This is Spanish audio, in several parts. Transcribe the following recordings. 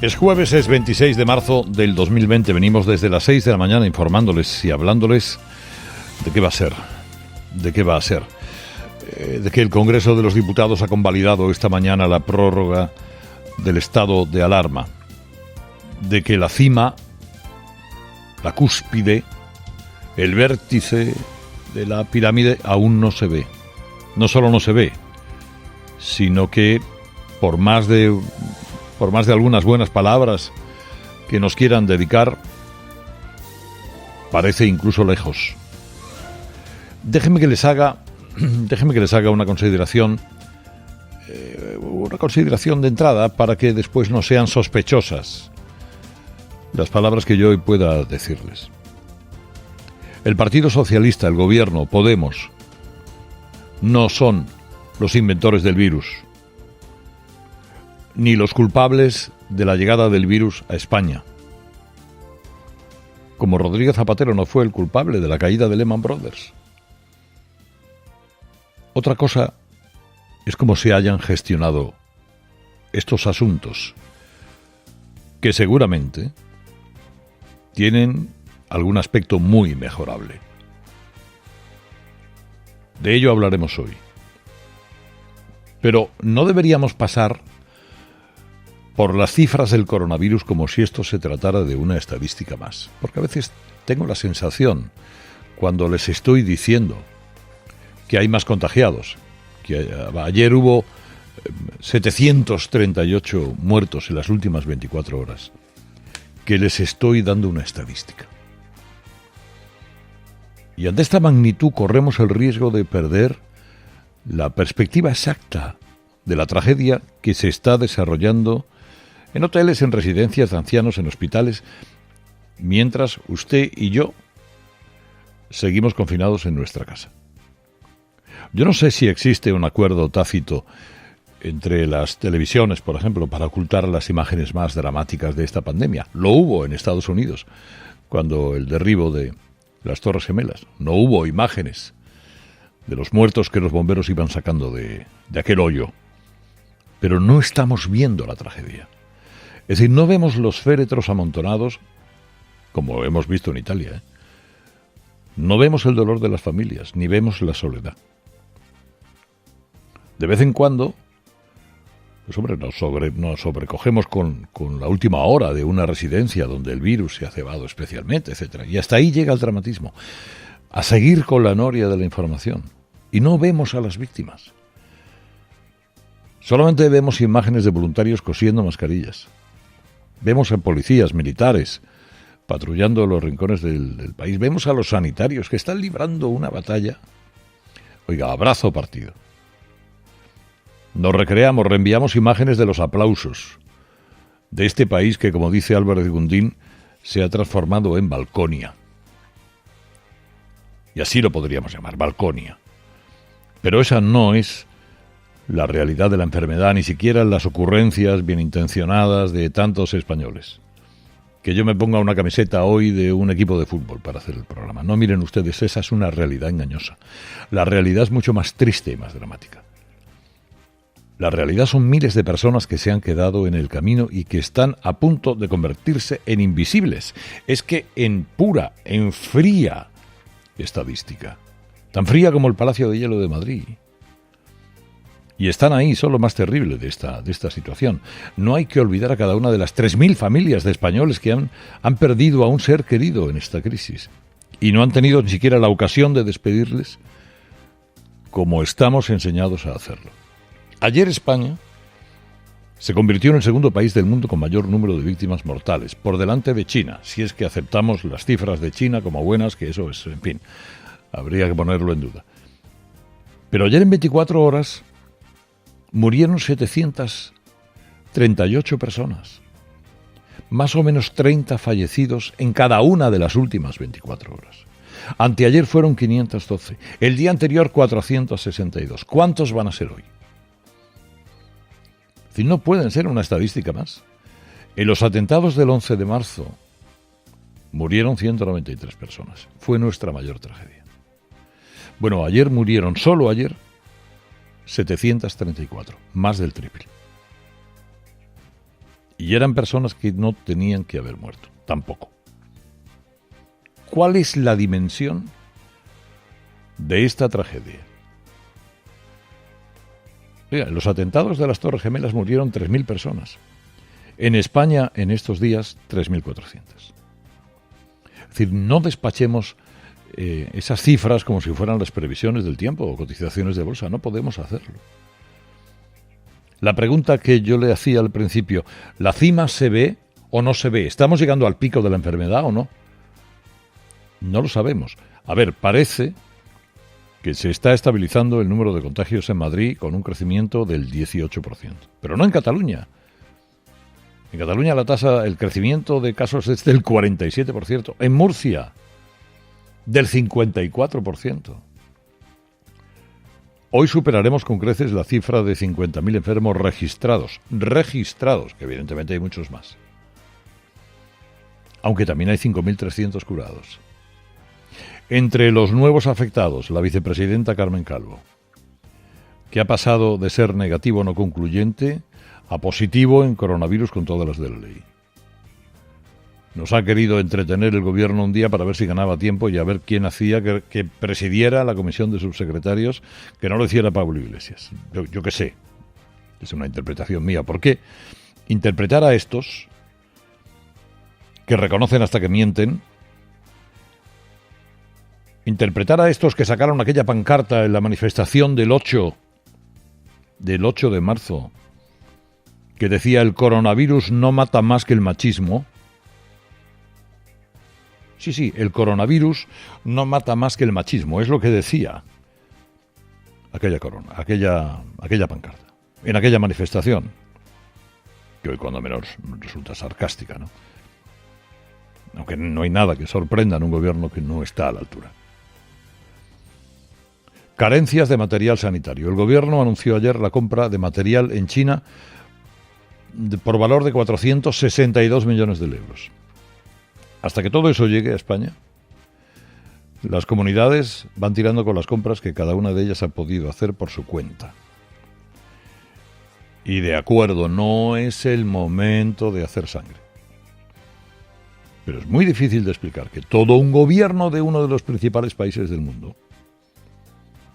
Es jueves, es 26 de marzo del 2020. Venimos desde las 6 de la mañana informándoles y hablándoles de qué va a ser. De que el Congreso de los Diputados ha convalidado esta mañana la prórroga del estado de alarma. De que la cima, la cúspide, el vértice de la pirámide aún no se ve. No solo no se ve, sino que por más de algunas buenas palabras que nos quieran dedicar, parece incluso lejos. Déjenme que les haga una consideración de entrada para que después no sean sospechosas las palabras que yo hoy pueda decirles. El Partido Socialista, el Gobierno, Podemos, no son los inventores del virus, ni los culpables de la llegada del virus a España. Como Rodríguez Zapatero no fue el culpable de la caída de Lehman Brothers. Otra cosa es cómo se hayan gestionado estos asuntos, que seguramente tienen algún aspecto muy mejorable. De ello hablaremos hoy. Pero no deberíamos pasar por las cifras del coronavirus como si esto se tratara de una estadística más. Porque a veces tengo la sensación, cuando les estoy diciendo que hay más contagiados, que ayer hubo 738 muertos en las últimas 24 horas, que les estoy dando una estadística. Y ante esta magnitud corremos el riesgo de perder la perspectiva exacta de la tragedia que se está desarrollando en hoteles, en residencias de ancianos, en hospitales, mientras usted y yo seguimos confinados en nuestra casa. Yo no sé si existe un acuerdo tácito entre las televisiones, por ejemplo, para ocultar las imágenes más dramáticas de esta pandemia. Lo hubo en Estados Unidos, cuando el derribo de las Torres Gemelas. No hubo imágenes de los muertos que los bomberos iban sacando de aquel hoyo. Pero no estamos viendo la tragedia. Es decir, no vemos los féretros amontonados, como hemos visto en Italia. No vemos el dolor de las familias, ni vemos la soledad. De vez en cuando, pues hombre, nos sobrecogemos con la última hora de una residencia donde el virus se ha cebado especialmente, etc. Y hasta ahí llega el dramatismo. A seguir con la noria de la información. Y no vemos a las víctimas. Solamente vemos imágenes de voluntarios cosiendo mascarillas. Vemos a policías, militares, patrullando los rincones del país. Vemos a los sanitarios que están librando una batalla. Oiga, abrazo partido. Nos recreamos, reenviamos imágenes de los aplausos de este país que, como dice Álvarez Gundín, se ha transformado en Balconia. Y así lo podríamos llamar, Balconia. Pero esa no es la realidad de la enfermedad, ni siquiera las ocurrencias bien intencionadas de tantos españoles. Que yo me ponga una camiseta hoy de un equipo de fútbol para hacer el programa. No, miren ustedes, esa es una realidad engañosa. La realidad es mucho más triste y más dramática. La realidad son miles de personas que se han quedado en el camino y que están a punto de convertirse en invisibles. Es que en fría estadística, tan fría como el Palacio de Hielo de Madrid. Y están ahí, son lo más terrible de esta situación. No hay que olvidar a cada una de las 3.000 familias de españoles que han perdido a un ser querido en esta crisis y no han tenido ni siquiera la ocasión de despedirles como estamos enseñados a hacerlo. Ayer España se convirtió en el segundo país del mundo con mayor número de víctimas mortales, por delante de China, si es que aceptamos las cifras de China como buenas, que eso es, en fin, habría que ponerlo en duda. Pero ayer en 24 horas murieron 738 personas, más o menos 30 fallecidos en cada una de las últimas 24 horas. Anteayer fueron 512, el día anterior 462. ¿Cuántos van a ser hoy? Es decir, no pueden ser una estadística más. En los atentados del 11 de marzo murieron 193 personas. Fue nuestra mayor tragedia. Bueno, ayer murieron, solo ayer, 734, más del triple. Y eran personas que no tenían que haber muerto, tampoco. ¿Cuál es la dimensión de esta tragedia? Oiga, en los atentados de las Torres Gemelas murieron 3.000 personas. En España, en estos días, 3.400. Es decir, no despachemos esas cifras como si fueran las previsiones del tiempo o cotizaciones de bolsa. No podemos hacerlo. La pregunta que yo le hacía al principio, ¿la cima se ve o no se ve? ¿Estamos llegando al pico de la enfermedad o no? No lo sabemos. A ver, parece que se está estabilizando el número de contagios en Madrid con un crecimiento del 18%. Pero no en Cataluña. En Cataluña la tasa, el crecimiento de casos es del 47%. En Murcia, del 54%. Hoy superaremos con creces la cifra de 50.000 enfermos registrados, que evidentemente hay muchos más. Aunque también hay 5.300 curados. Entre los nuevos afectados, la vicepresidenta Carmen Calvo, que ha pasado de ser negativo no concluyente a positivo en coronavirus con todas las de la ley. Nos ha querido entretener el gobierno un día para ver si ganaba tiempo y a ver quién hacía que presidiera la comisión de subsecretarios, que no lo hiciera Pablo Iglesias. Yo qué sé, es una interpretación mía. ¿Por qué interpretar a estos que reconocen hasta que mienten? Interpretar a estos que sacaron aquella pancarta en la manifestación del 8 de marzo, que decía el coronavirus no mata más que el machismo. Sí, el coronavirus no mata más que el machismo, es lo que decía aquella pancarta, en aquella manifestación, que hoy cuando menos resulta sarcástica, ¿no? Aunque no hay nada que sorprenda en un gobierno que no está a la altura. Carencias de material sanitario. El gobierno anunció ayer la compra de material en China por valor de 462 millones de euros. Hasta que todo eso llegue a España, las comunidades van tirando con las compras que cada una de ellas ha podido hacer por su cuenta. Y de acuerdo, no es el momento de hacer sangre. Pero es muy difícil de explicar que todo un gobierno de uno de los principales países del mundo,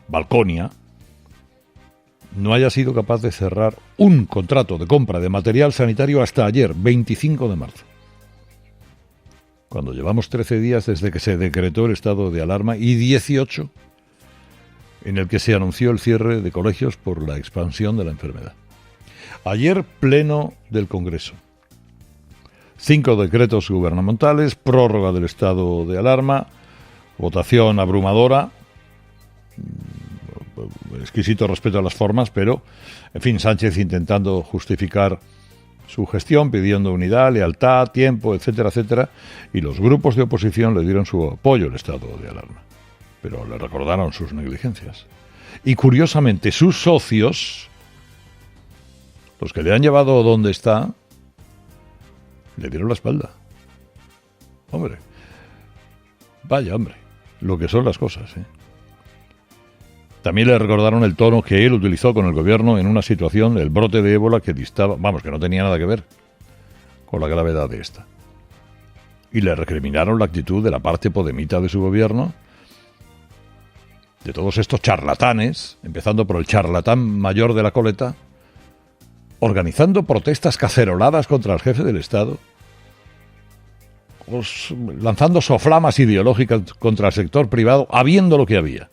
Valconia, no haya sido capaz de cerrar un contrato de compra de material sanitario hasta ayer, 25 de marzo. Cuando llevamos 13 días desde que se decretó el estado de alarma y 18 en el que se anunció el cierre de colegios por la expansión de la enfermedad. Ayer, pleno del Congreso. 5 decretos gubernamentales, prórroga del estado de alarma, votación abrumadora, exquisito respeto a las formas, pero, en fin, Sánchez intentando justificar su gestión, pidiendo unidad, lealtad, tiempo, etcétera, etcétera, y los grupos de oposición le dieron su apoyo al estado de alarma, pero le recordaron sus negligencias. Y curiosamente, sus socios, los que le han llevado donde está, le dieron la espalda. Hombre, vaya hombre, lo que son las cosas, ¿eh? También le recordaron el tono que él utilizó con el gobierno en una situación, el brote de ébola, que que no tenía nada que ver con la gravedad de esta. Y le recriminaron la actitud de la parte podemita de su gobierno, de todos estos charlatanes, empezando por el charlatán mayor de la coleta, organizando protestas caceroladas contra el jefe del Estado, lanzando soflamas ideológicas contra el sector privado, habiendo lo que había.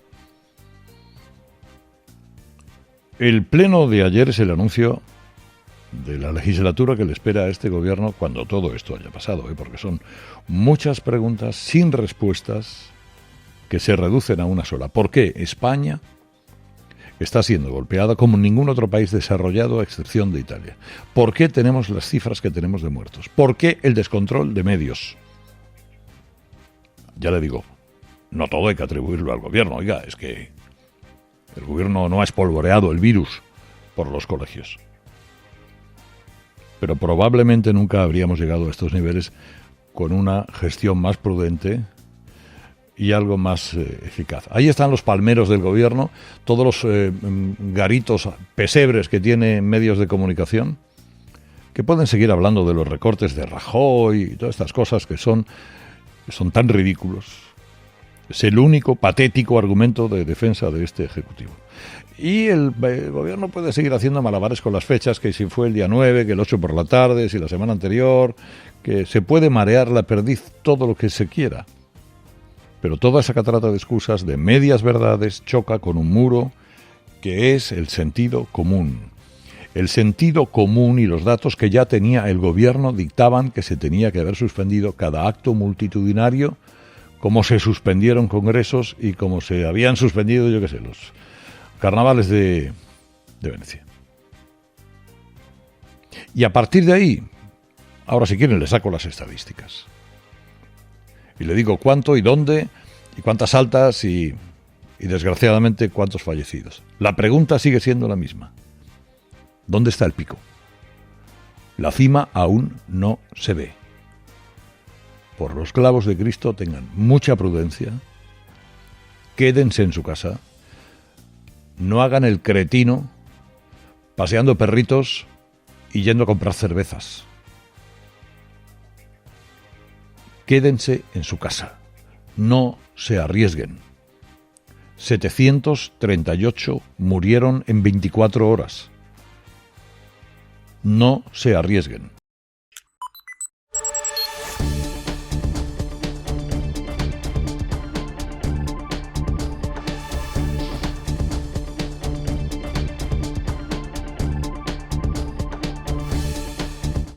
El pleno de ayer es el anuncio de la legislatura que le espera a este gobierno cuando todo esto haya pasado, porque son muchas preguntas sin respuestas que se reducen a una sola. ¿Por qué España está siendo golpeada como ningún otro país desarrollado a excepción de Italia? ¿Por qué tenemos las cifras que tenemos de muertos? ¿Por qué el descontrol de medios? Ya le digo, no todo hay que atribuirlo al gobierno. Oiga, es que el gobierno no ha espolvoreado el virus por los colegios. Pero probablemente nunca habríamos llegado a estos niveles con una gestión más prudente y algo más eficaz. Ahí están los palmeros del gobierno, todos los garitos, pesebres que tiene medios de comunicación, que pueden seguir hablando de los recortes de Rajoy y todas estas cosas que son tan ridículos. Es el único patético argumento de defensa de este Ejecutivo. Y el gobierno puede seguir haciendo malabares con las fechas, que si fue el día 9, que el 8 por la tarde, si la semana anterior, que se puede marear la perdiz todo lo que se quiera. Pero toda esa catarata de excusas, de medias verdades, choca con un muro que es el sentido común. El sentido común y los datos que ya tenía el gobierno dictaban que se tenía que haber suspendido cada acto multitudinario, como se suspendieron congresos y como se habían suspendido, yo qué sé, los carnavales de Venecia. Y a partir de ahí, ahora si quieren le saco las estadísticas. Y le digo cuánto y dónde, y cuántas altas y desgraciadamente cuántos fallecidos. La pregunta sigue siendo la misma. ¿Dónde está el pico? La cima aún no se ve. Por los clavos de Cristo tengan mucha prudencia, quédense en su casa, no hagan el cretino paseando perritos y yendo a comprar cervezas. Quédense en su casa, no se arriesguen. 738 murieron en 24 horas. No se arriesguen.